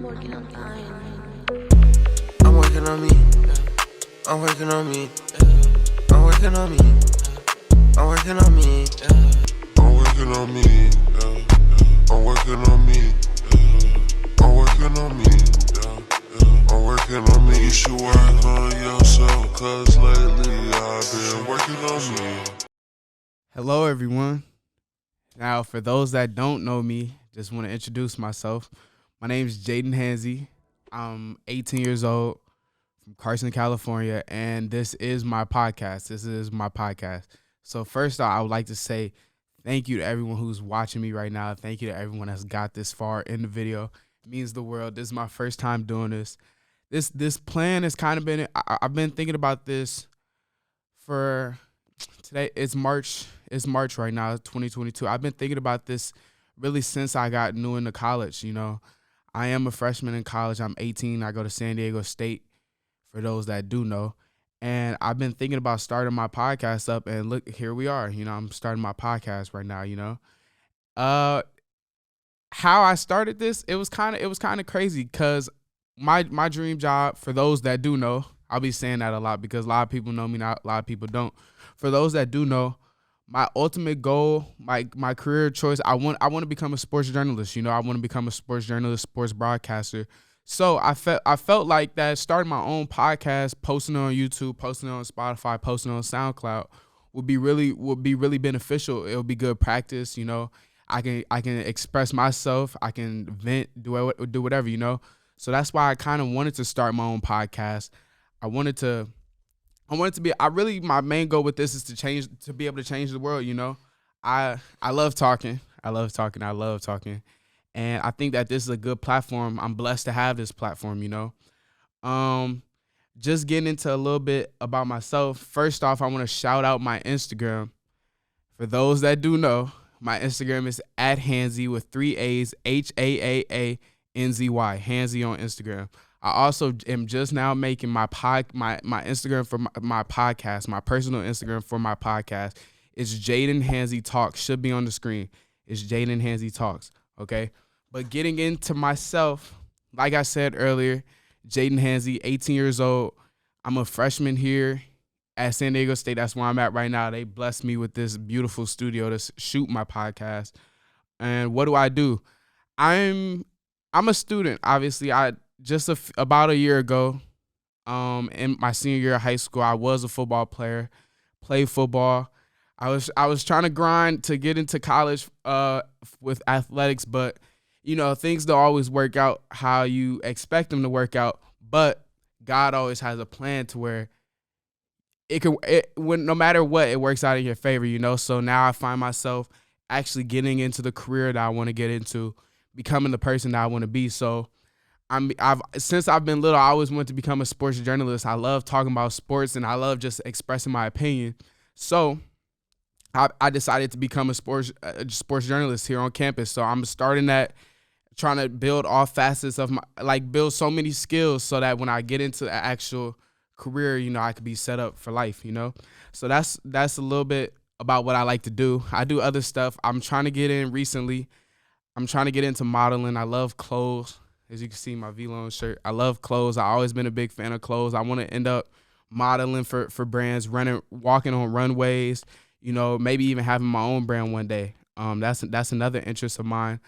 I'm working on dying. I'm working on me. I'm working on me. I'm working on me. I'm working on me. I'm working on me. I'm working on me. I'm working on me. I'm working on me. You should work on yourself, cause lately I've been working on me. Hello, everyone. Now, for those that don't know me, just want to introduce myself. My name is Jayden Hanzy. I'm 18 years old from Carson, California, and this is my podcast. So first off, I would like to say thank you to everyone who's watching me right now. Thank you to everyone that's got this far in the video. It means the world. This is my first time doing this. This plan has kind of been, I've been thinking about this for today. It's March right now, 2022. I've been thinking about this really since I got new into college. You know, I am a freshman in college. I'm 18. I go to San Diego State, for those that do know. And I've been thinking about starting my podcast up, and look, here we are. You know, I'm starting my podcast right now, you know. How I started this, it was kind of crazy because my dream job, for those that do know, I'll be saying that a lot because a lot of people know me, not a lot of people don't. For those that do know, my ultimate goal, my career choice, I want to become a sports journalist. You know, I want to become a sports journalist, sports broadcaster. So I felt like that starting my own podcast, posting it on YouTube, posting it on Spotify, posting it on SoundCloud would be really beneficial. It would be good practice. You know, I can express myself. I can vent, do whatever. You know, so that's why I kind of wanted to start my own podcast. I wanted to be, my main goal with this is to be able to change the world, you know. I love talking. And I think that this is a good platform. I'm blessed to have this platform, you know. Just getting into a little bit about myself. First off, I want to shout out my Instagram. For those that do know, my Instagram is @Hanzy with 3 A's, HAAANZY, Hanzy on Instagram. I also am just now making my Instagram for my podcast, my personal Instagram for my podcast. It's Jayden Hanzy Talks. Should be on the screen. It's Jayden Hanzy Talks. Okay. But getting into myself, like I said earlier, Jayden Hanzy, 18 years old. I'm a freshman here at San Diego State. That's where I'm at right now. They blessed me with this beautiful studio to shoot my podcast. And what do? I'm a student. Obviously, about a year ago, in my senior year of high school, I was a football player, played football. I was trying to grind to get into college with athletics, but you know, things don't always work out how you expect them to work out. But God always has a plan to where no matter what, it works out in your favor, you know. So now I find myself actually getting into the career that I want to get into, becoming the person that I want to be. So since I've been little, I always wanted to become a sports journalist. I love talking about sports and I love just expressing my opinion. So I decided to become a sports journalist here on campus. So I'm starting that, trying to build all facets of build so many skills so that when I get into the actual career, you know, I could be set up for life, you know. So that's a little bit about what I like to do. I do other stuff. I'm trying to get in recently. I'm trying to get into modeling. I love clothes. As you can see, my V-Lone shirt. I love clothes. I've always been a big fan of clothes. I want to end up modeling for brands, walking on runways, you know, maybe even having my own brand one day. That's another interest of mine.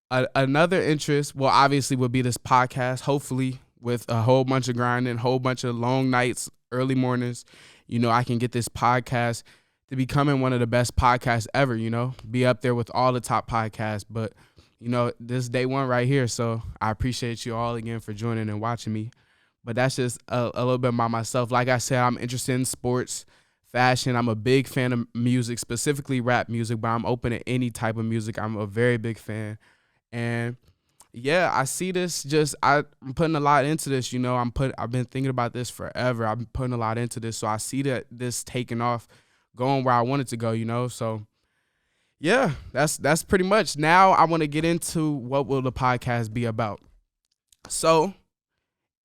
Another interest, well, obviously would be this podcast, hopefully with a whole bunch of grinding, whole bunch of long nights, early mornings. You know, I can get this podcast to becoming one of the best podcasts ever, you know, be up there with all the top podcasts. But you know, this is day one right here, so I appreciate you all again for joining and watching me. But that's just a little bit about myself. Like I said, I'm interested in sports, fashion. I'm a big fan of music, specifically rap music, but I'm open to any type of music. I'm a very big fan. And yeah, I see this I'm putting a lot into this, you know. I've been thinking about this forever. I've been putting a lot into this. So I see that this taking off, going where I want it to go, you know. So yeah, that's pretty much. Now I want to get into what will the podcast be about. So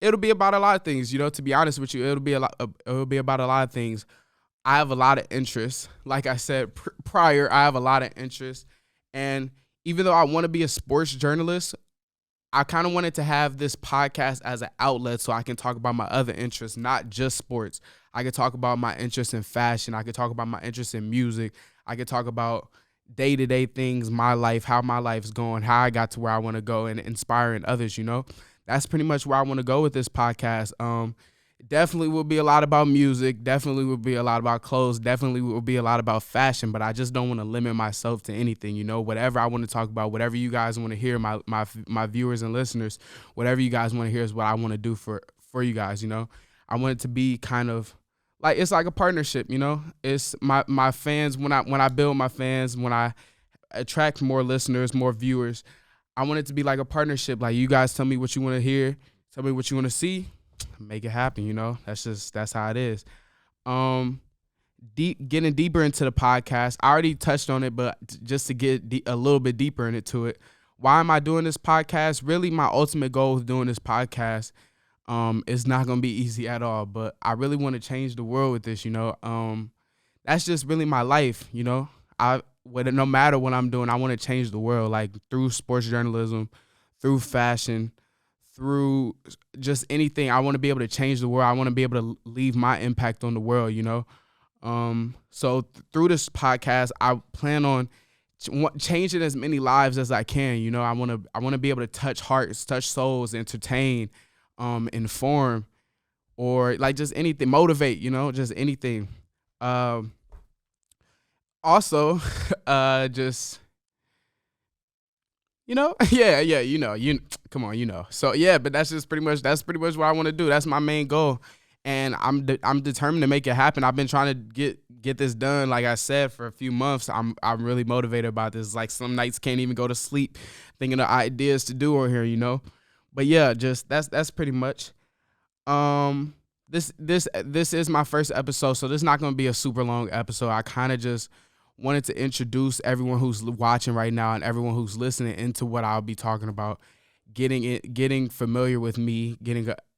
it'll be about a lot of things, you know. To be honest with you, it'll be about a lot of things. I have a lot of interests. Like I said prior, I have a lot of interests, and even though I want to be a sports journalist, I kind of wanted to have this podcast as an outlet so I can talk about my other interests, not just sports. I could talk about my interest in fashion. I could talk about my interest in music. I could talk about day-to-day things, my life, how my life's going, how I got to where I want to go, and inspiring others, That's pretty much where I want to go with this podcast. Definitely will be a lot about music. Definitely will be a lot about clothes. Definitely will be a lot about fashion. But I just don't want to limit myself to anything. Whatever I want to talk about, whatever you guys want to hear, my viewers and listeners, whatever you guys want to hear is what I want to do for you guys. I want it to be kind of like it's like a partnership. It's my fans. When I build my fans, when I attract more listeners, more viewers, I want it to be like a partnership. Like, you guys tell me what you want to hear, tell me what you want to see. Make it happen, that's how it is. Getting deeper into the podcast, I already touched on it, but just to get a little bit deeper into it, why am I doing this podcast? Really, my ultimate goal with doing this podcast is not going to be easy at all, but I really want to change the world with this. That's just really my life. No matter what I'm doing, I want to change the world, like through sports journalism, through fashion, through just anything. I want to be able to change the world. I want to be able to leave my impact on the world, So through this podcast, I plan on changing as many lives as I can. I want to be able to touch hearts, touch souls, entertain, inform, or like just anything, motivate, just anything. Also, just come on. So yeah, but that's pretty much what I want to do. That's my main goal, and I'm determined to make it happen. I've been trying to get this done, like I said, for a few months. I'm really motivated about this. Like, some nights can't even go to sleep thinking of ideas to do on here, But yeah, just that's pretty much. This is my first episode, so this is not going to be a super long episode. I kind of just wanted to introduce everyone who's watching right now and everyone who's listening into what I'll be talking about, getting familiar with me,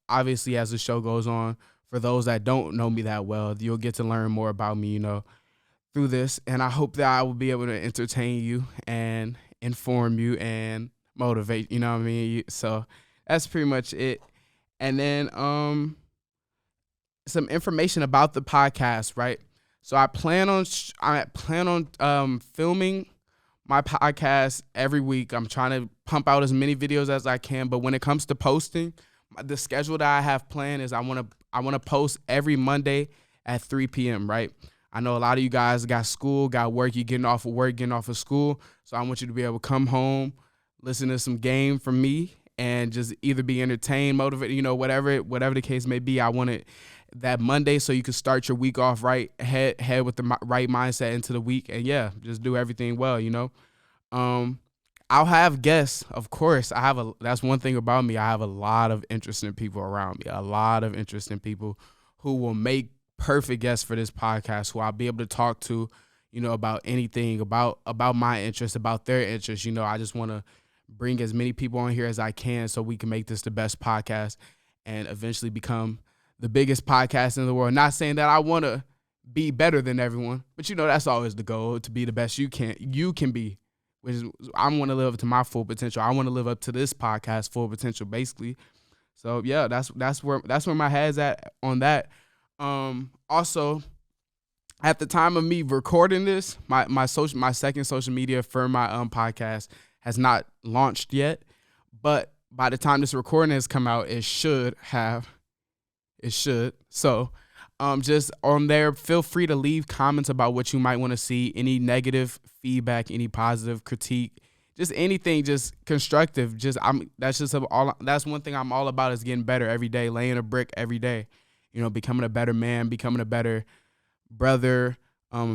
obviously, as the show goes on, for those that don't know me that well, you'll get to learn more about me, through this. And I hope that I will be able to entertain you and inform you and motivate, you know what I mean? So that's pretty much it. And then some information about the podcast, right? So I plan on filming my podcast every week. I'm trying to pump out as many videos as I can, but when it comes to posting, the schedule that I have planned is I want to post every Monday at 3 p.m., right? I know a lot of you guys got school, got work, you're getting off of work, getting off of school, so I want you to be able to come home, listen to some game from me, and just either be entertained, motivated, whatever the case may be. I want it that Monday so you can start your week off right, head with the right mindset into the week, and yeah, just do everything well, I'll have guests, of course. That's one thing about me. I have a lot of interesting people around me, a lot of interesting people who will make perfect guests for this podcast, who I'll be able to talk to, about anything, about my interests, about their interests. I just want to bring as many people on here as I can so we can make this the best podcast and eventually become the biggest podcast in the world. Not saying that I want to be better than everyone, but that's always the goal, to be the best you can be, which is, I want to live up to my full potential. I want to live up to this podcast full potential, basically. So yeah, that's where my head's at on that. Also, at the time of me recording this, my second social media for my podcast has not launched yet, but by the time this recording has come out, it should. So just on there, feel free to leave comments about what you might want to see, any negative feedback, any positive critique, just anything, just constructive. That's one thing I'm all about, is getting better every day, laying a brick every day, becoming a better man, becoming a better brother,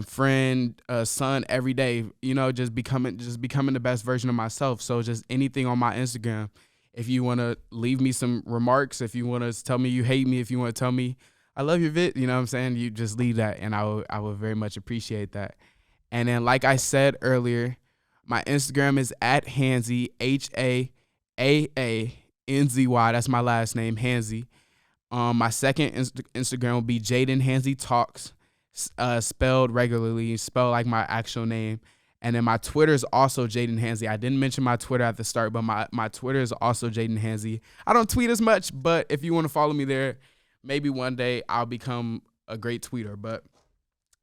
friend, son every day, just becoming the best version of myself. So just anything on my Instagram. If you want to leave me some remarks, if you want to tell me you hate me, if you want to tell me I love your vid, you know what I'm saying? You just leave that, and I would very much appreciate that. And then, like I said earlier, my Instagram is @Hanzy, HAAANZY. That's my last name, Hanzy. My second Instagram will be Jayden Hanzy Talks, spelled regularly, spelled like my actual name, And then my Twitter is also Jayden Hanzy. I didn't mention my Twitter at the start, but my Twitter is also Jayden Hanzy. I don't tweet as much, but if you want to follow me there, maybe one day I'll become a great tweeter. But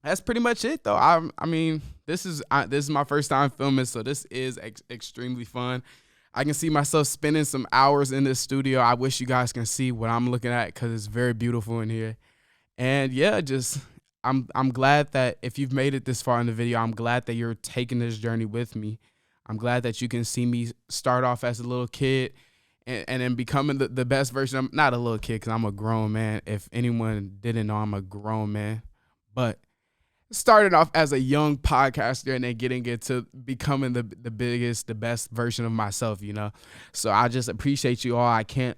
that's pretty much it, though. I mean, this is my first time filming, so this is extremely fun. I can see myself spending some hours in this studio. I wish you guys can see what I'm looking at because it's very beautiful in here. And yeah, I'm glad that if you've made it this far in the video, I'm glad that you're taking this journey with me. I'm glad that you can see me start off as a little kid and then becoming the best version. I'm not a little kid because I'm a grown man. If anyone didn't know, I'm a grown man. But starting off as a young podcaster and then getting into becoming the biggest, the best version of myself, you know? So I just appreciate you all. I can't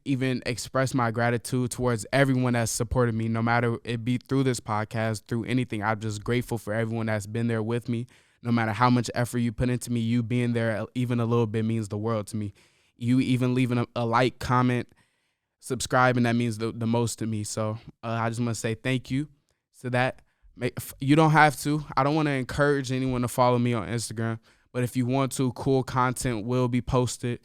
even express my gratitude towards everyone that's supported me, no matter it be through this podcast, through anything. I'm just grateful for everyone that's been there with me. No matter how much effort you put into me, you being there even a little bit means the world to me. You even leaving a like, comment, subscribing, that means the most to me. So I just want to say thank you to that. You don't have to. I don't want to encourage anyone to follow me on Instagram, but if you want to, cool content will be posted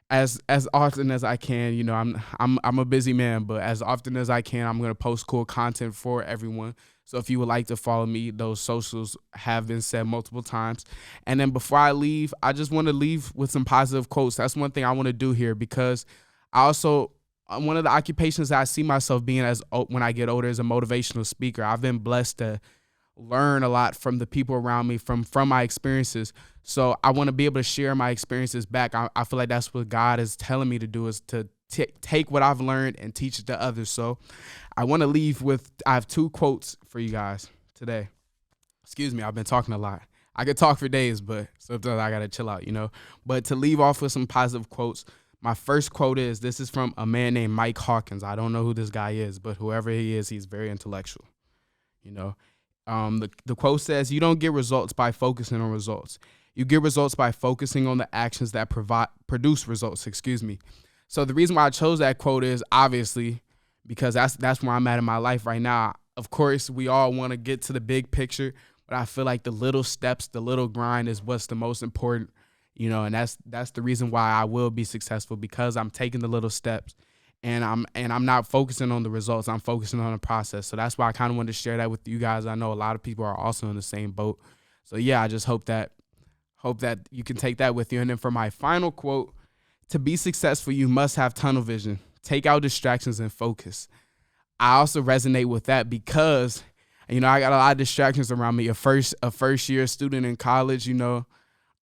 as often as I can. You know, I'm a busy man, but as often as I can, I'm going to post cool content for everyone. So if you would like to follow me, those socials have been said multiple times. And then before I leave, I just want to leave with some positive quotes. That's one thing I want to do here, because I also, one of the occupations that I see myself being as when I get older is a motivational speaker. I've been blessed to learn a lot from the people around me, from my experiences. So I want to be able to share my experiences back. I feel like that's what God is telling me to do, is to take what I've learned and teach it to others. So I want to leave with, I have 2 quotes for you guys today. Excuse me, I've been talking a lot. I could talk for days, but sometimes I got to chill out, you know. But to leave off with some positive quotes, my first quote is, this is from a man named Mike Hawkins. I don't know who this guy is, but whoever he is, he's very intellectual, you know. The quote says, you don't get results by focusing on results. You get results by focusing on the actions that produce results, So the reason why I chose that quote is obviously because that's where I'm at in my life right now. Of course, we all want to get to the big picture, but I feel like the little steps, the little grind is what's the most important, you know, and that's the reason why I will be successful, because I'm taking the little steps. And I'm not focusing on the results. I'm focusing on the process. So that's why I kind of wanted to share that with you guys. I know a lot of people are also in the same boat. So yeah, I just hope that you can take that with you. And then for my final quote, to be successful, you must have tunnel vision. Take out distractions and focus. I also resonate with that because, you know, I got a lot of distractions around me. A first year student in college, you know,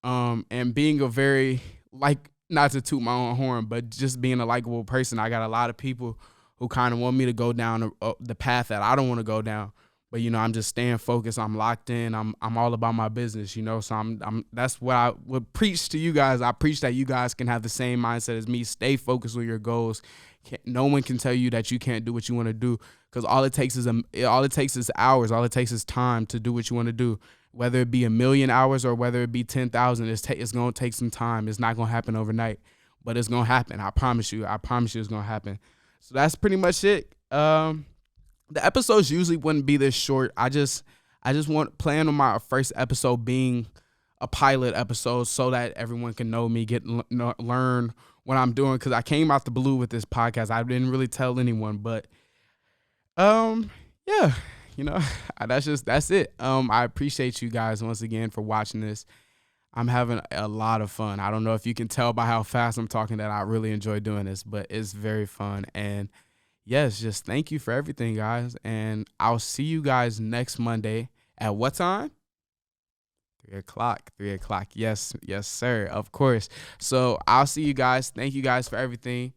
and being a very, like, not to toot my own horn, but just being a likable person. I got a lot of people who kind of want me to go down the path that I don't want to go down. But, you know, I'm just staying focused. I'm locked in. I'm all about my business, you know. So that's what I would preach to you guys. I preach that you guys can have the same mindset as me. Stay focused on your goals. No one can tell you that you can't do what you want to do, because all it takes is hours. All it takes is time to do what you want to do. Whether it be 1,000,000 hours or whether it be 10,000, it's going to take some time. It's not going to happen overnight, but it's going to happen. I promise you. I promise you it's going to happen. So that's pretty much it. The episodes usually wouldn't be this short. I just plan on my first episode being a pilot episode so that everyone can know me, learn what I'm doing, because I came out the blue with this podcast. I didn't really tell anyone, but yeah. You know, that's it. I appreciate you guys once again for watching this. I'm having a lot of fun. I don't know if you can tell by how fast I'm talking that I really enjoy doing this, but it's very fun. And yes, just thank you for everything, guys. And I'll see you guys next Monday at what time? 3 o'clock. 3 o'clock. Yes, sir. Of course. So I'll see you guys. Thank you guys for everything.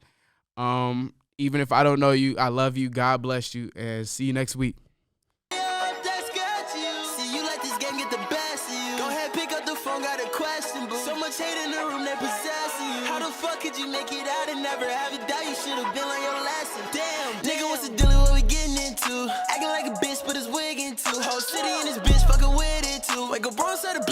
Even if I don't know you, I love you. God bless you, and see you next week. Could you make it out and never have it die? You should have been on your lesson. Damn, nigga, what's the deal? What we getting into? Acting like a bitch, put his wig into. Whole city in this bitch, fucking with it too. Like a bronze side of